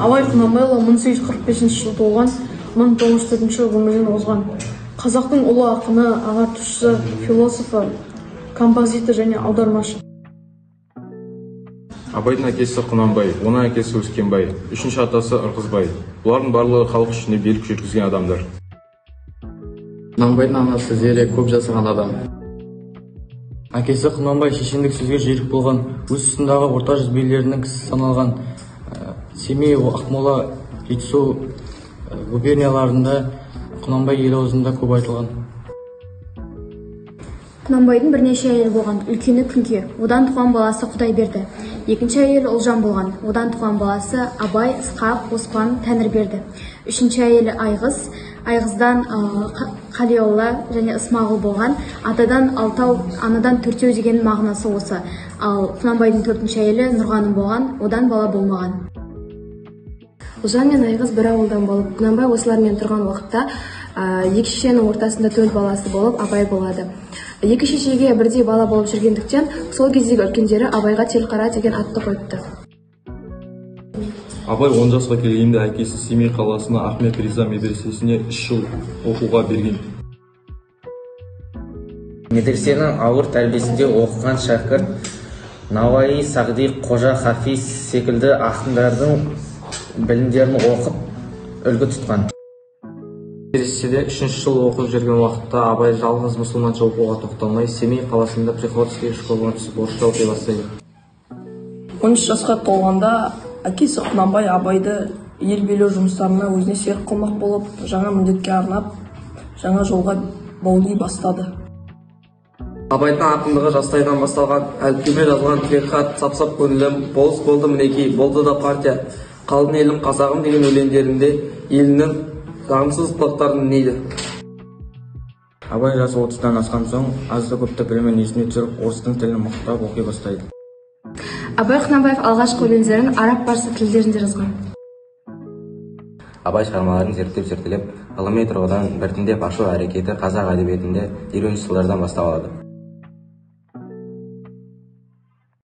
Абай Құнанбайұлы 1845 жылы туылған, 1904 жылы өмірден озған. Қазақтың ұлы ақыны, ағартушысы, философы, композитор және аудармашы. Абайдың әкесі Құнанбай, оның әкесі Өскенбай, үшінші атасы Ырғызбай. Бұлардың барлығы халық ішінде билік жүргізген адамдар. Құнанбайдың анасы Зере көп жасаған адам. Әкесі Құнанбай шешендік сөзге жүйрік болған, өз тұсындағы орта жүз билерінің кісі саналған. Семей, Ақмола, Жетісу губернияларында Құнанбай ел аузында көп айтылған. Құнанбайдың бірнеше әйелі болған, үлкені Күнке, одан туған баласы Құдайберді. Екінші әйелі Ұлжан болған, одан туған баласы Абай, Ысқақ, Оспан, Тәңірберді. Үшінші әйелі Айғыз, Айғыздан Қалиолла және Ысмағұл болған. Атадан алтау, анадан төртеу деген мағынасы осы. Ал Құнанбайдың төртінші әйелі Нұрғаным болған, одан бала болмаған. Ұлжан мен Айғыз бір ауылдан болып, Құнанбай осылармен тұрған уақытта екі шешенің ортасында төл баласы болып Абай болады. Екі шешеге бірдей бала болып жүргендіктен, сол кездегі үлкендері Абайға Телқара деген атты қойыпты. Абай 10 жасқа келгенде әкесі Семей қаласына Ахмет Риза медресесіне 3 жыл оқуға берген. Медресенің ауыр тәрбиесінде оқыған шәкірт Науаи, Сағди, Қожа Хафиз секілді ақындардың білімдерін оқып үлгі тұтқан. Медреседе 3-ші жыл оқып жүрген уақытта Абай жалғыз мұсылманша оқуға тоқталмай, Семей қаласында Приходский школына түсіп орысша оқи бастайды. 13 жасқа толғанда әкесі Құнанбай Абайды ел билеу жұмыстарына өзіне серік қылмақ болып, жаңа міндетке арнап, жаңа жолға баули бастады. Абайдың ақындығы жастайдан басталған, әліппемен жазылған тілекхат, сап-сап көңілім, болыс болды мінекей, болды да партия, қалдың елім қазағым деген өлеңдерінде елінің заңсыз құлақтарын дейді. Абай жасы 30-дан асқан соң, азды көпті білімін есіне түсіріп, орыстың тілін мықтап оқи бастайды. Абай Құнанбаев алғашқы өлеңдерін араб парсы тілдерінде жазған. Абай шығармаларын зерттеп, ғылыми тұрғыдан біртіндеп ашу әрекеті қазақ әдебиетінде 20-ші жылдардан бастап алады.